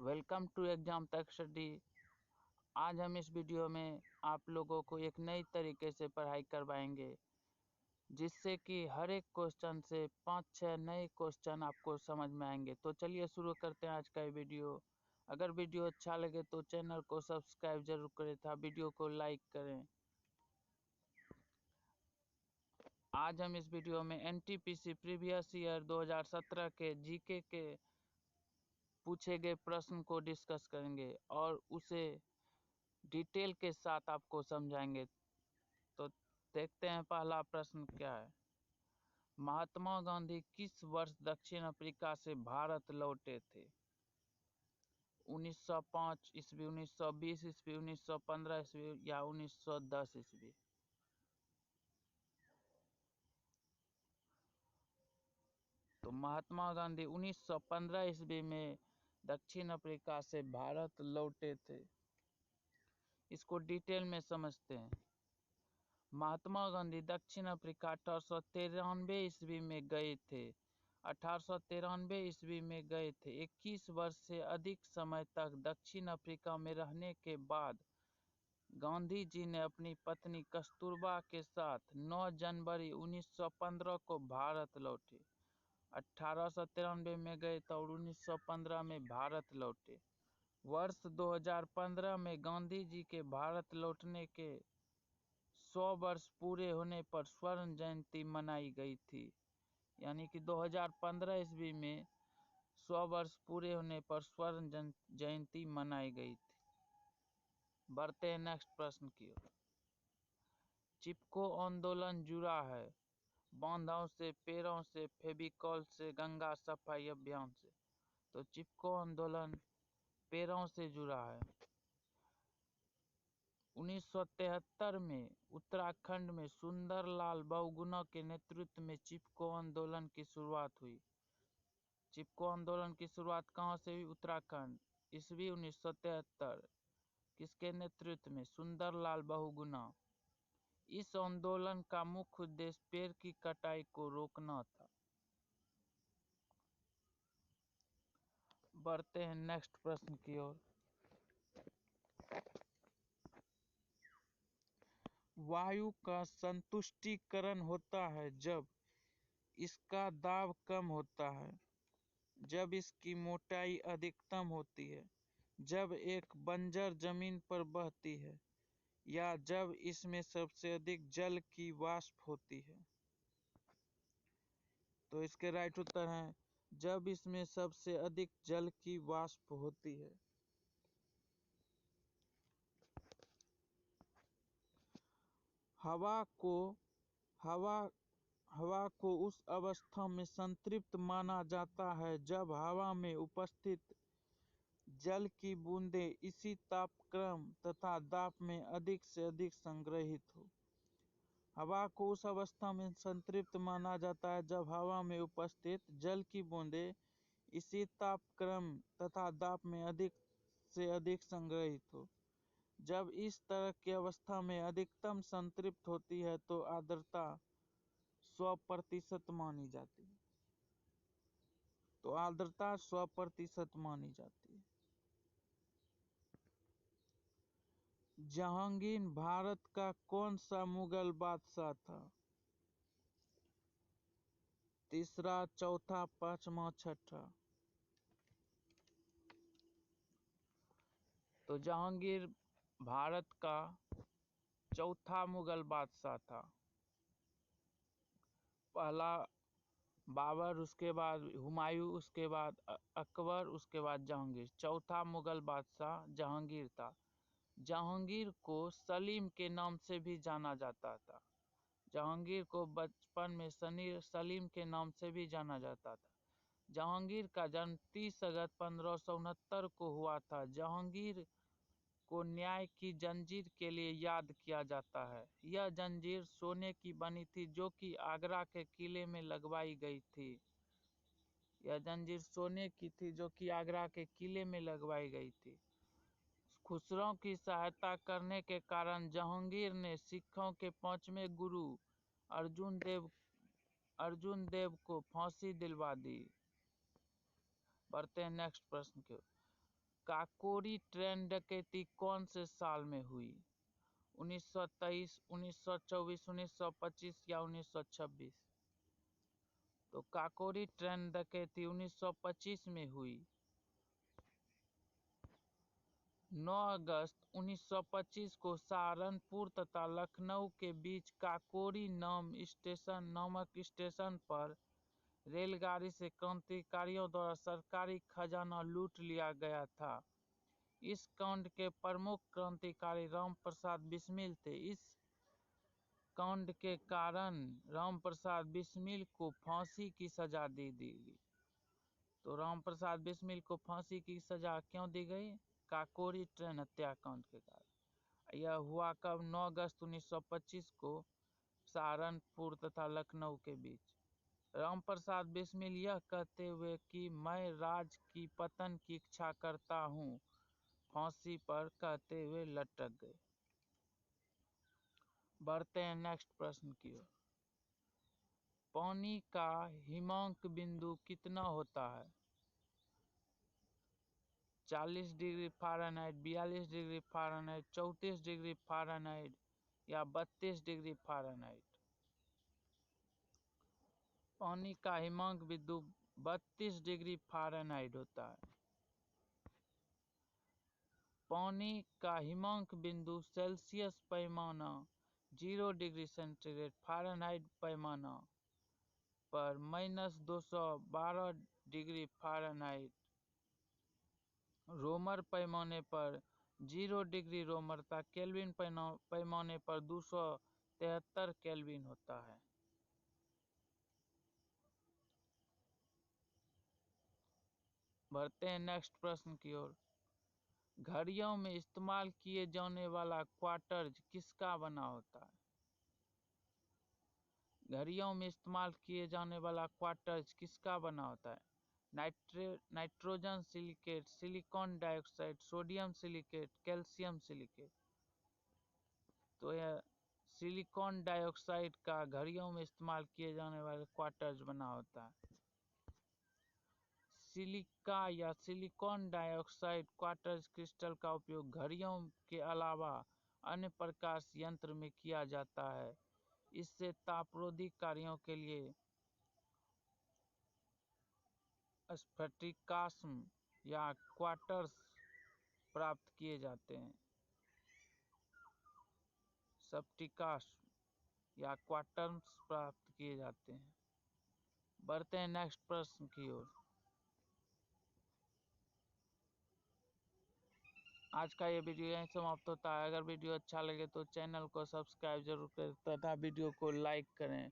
Welcome to exam तक study. आज हम इस वीडियो में आप लोगों को एक नई तरीके से पढ़ाई करवाएंगे, जिससे कि हर एक क्वेश्चन से 5-6 नए क्वेश्चन आपको समझ में आएंगे। तो चलिए शुरू करते हैं आज का ये वीडियो। अगर वीडियो अच्छा लगे तो चैनल को सब्सक्राइब जरूर करें तथा वीडियो को लाइक करें। आज हम इस वीडियो में एनटीपीसी प्रीवियस ईयर 2017 के जीके के पूछे गए प्रश्न को डिस्कस करेंगे और उसे डिटेल के साथ आपको समझाएंगे। तो देखते हैं पहला प्रश्न क्या है। महात्मा गांधी किस वर्ष दक्षिण अफ्रीका से भारत लौटे थे? 1905 ईस्वी, 1920 ईस्वी, 1915 ईस्वी या 1910 ईस्वी? तो महात्मा गांधी 1915 ईस्वी में दक्षिण अफ्रीका से भारत लौटे थे। इसको डिटेल में समझते हैं। महात्मा गांधी दक्षिण अफ्रीका 1893 ईस्वी में गए थे। 1893 ईस्वी में गए थे। 21 वर्ष से अधिक समय तक दक्षिण अफ्रीका में रहने के बाद गांधी जी ने अपनी पत्नी कस्तूरबा के साथ 9 जनवरी 1915 को भारत लौटे। 1893 में गए थे और 1915 में भारत लौटे। वर्ष 2015 में गांधी जी के भारत लौटने के 100 वर्ष पूरे होने पर स्वर्ण जयंती मनाई गई थी। यानी कि 2015 ईस्वी में 100 वर्ष पूरे होने पर स्वर्ण जयंती मनाई गई थी। बढ़ते हैं नेक्स्ट प्रश्न की ओर। चिपको आंदोलन जुड़ा है बांधों से, पेड़ों से, फेविकॉल से, गंगा सफाई अभियान से? तो चिपको आंदोलन पेड़ों से जुड़ा है। 1973 में उत्तराखंड में सुंदरलाल बहुगुणा के नेतृत्व में चिपको आंदोलन की शुरुआत हुई। चिपको आंदोलन की शुरुआत कहाँ से हुई? उत्तराखंड। ईस्वी 1973। किसके नेतृत्व में? सुंदरलाल बहुगुणा। इस आंदोलन का मुख्य उद्देश्य पेड़ की कटाई को रोकना था। बढ़ते हैं नेक्स्ट प्रश्न की ओर। वायु का संतुष्टिकरण होता है जब इसका दाब कम होता है, जब इसकी मोटाई अधिकतम होती है, जब एक बंजर जमीन पर बहती है, या जब इसमें सबसे अधिक जल की वाष्प होती है? तो इसके राइट उत्तर हैं जब इसमें सबसे अधिक जल की वाष्प होती है। हवा को उस अवस्था में संतृप्त माना जाता है जब हवा में उपस्थित जल की बूंदें इसी तापक्रम तथा दाब में अधिक से अधिक संग्रहित हो। हवा को उस अवस्था में संतृप्त माना जाता है जब हवा में उपस्थित जल की बूंदें इसी तापक्रम तथा दाब में अधिक से अधिक संग्रहित हो। जब इस तरह की अवस्था में अधिकतम संतृप्त होती है तो आर्द्रता 100% मानी जाती है। तो आर्द्रता 100% मानी जाती है। जहांगीर भारत का कौन सा मुगल बादशाह था? तीसरा, चौथा, पांचवा, छठा? तो जहांगीर भारत का चौथा मुगल बादशाह था। पहला बाबर, उसके बाद हुमायूं, उसके बाद अकबर, उसके बाद जहांगीर। चौथा मुगल बादशाह जहांगीर था। जहांगीर को सलीम के नाम से भी जाना जाता था। जहांगीर को बचपन में सलीम के नाम से भी जाना जाता था। जहांगीर का जन्म 30 अगस्त 1569 को हुआ था। जहांगीर को न्याय की जंजीर के लिए याद किया जाता है। यह जंजीर सोने की बनी थी जो कि आगरा के किले में लगवाई गई थी। यह जंजीर सोने की थी जो कि आगरा के किले में लगवाई गई थी। खुसरो की सहायता करने के कारण जहांगीर ने सिखों के 5वें गुरु अर्जुन देव को फांसी दिलवा दी। बढ़ते हैं नेक्स्ट प्रश्न के। काकोरी ट्रेन डकैती कौन से साल में हुई? 1923, 1924, 1925 या 1926? तो काकोरी ट्रेन डकैती 1925 में हुई। 9 अगस्त 1925 को सहारनपुर तथा लखनऊ के बीच काकोरी नामक स्टेशन पर रेलगाड़ी से क्रांतिकारियों द्वारा सरकारी खजाना लूट लिया गया था। इस कांड के प्रमुख क्रांतिकारी रामप्रसाद बिस्मिल थे। इस कांड के कारण रामप्रसाद बिस्मिल को फांसी की सजा दे दी गई। तो रामप्रसाद बिस्मिल को फांसी की सजा क्यों दी गई? काकोरी ट्रेन हत्याकांड के कारण। यह हुआ कब? 9 अगस्त 1925 को सहारनपुर तथा लखनऊ के बीच। रामप्रसाद बिस्मिल यह कहते हुए कि मैं राज की पतन की इच्छा करता हूं, फांसी पर कहते हुए लटक गए। बढ़ते हैं नेक्स्ट प्रश्न की ओर। पानी का हिमांक बिंदु कितना होता है? 40 degree Fahrenheit, 42 degree Fahrenheit, 34 degree Fahrenheit या 32 डिग्री फ़ारेनहाइट? पानी का हिमांक बिंदु 32 डिग्री फ़ारेनहाइट होता है। पानी का हिमांक बिंदु सेल्सियस पैमाना 0 डिग्री सेंटीग्रेड, फ़ारेनहाइट पैमाना पर -212 डिग्री फ़ारेनहाइट, रोमर पैमाने पर 0 डिग्री रोमर तथा केल्विन पैमाने पर 273 केल्विन होता है। बढ़ते हैं नेक्स्ट प्रश्न की ओर। घड़ियों में इस्तेमाल किए जाने वाला क्वार्टज किसका बना होता है? घड़ियों में इस्तेमाल किए जाने वाला क्वार्टज किसका बना होता है? Nitrogen silicate, silicon dioxide, sodium silicate, calcium silicate? तो यह सिलिकॉन डाइऑक्साइड का घड़ियों में इस्तेमाल किए जाने वाले क्वार्टज बना होता है। सिलिका या सिलिकॉन डाइऑक्साइड क्वार्टज क्रिस्टल का उपयोग घड़ियों के अलावा अन्य प्रकाश यंत्र में किया जाता है। इससे तापरोधी कार्यों के लिए स्फटिकास्म या क्वार्ट्ज प्राप्त किए जाते हैं। स्फटिकास्म या क्वार्ट्ज प्राप्त किए जाते हैं। बढ़ते हैं नेक्स्ट प्रश्न की ओर। आज का ये वीडियो यहीं समाप्त होता है। अगर वीडियो अच्छा लगे तो चैनल को सब्सक्राइब जरूर करें तथा वीडियो को लाइक करें।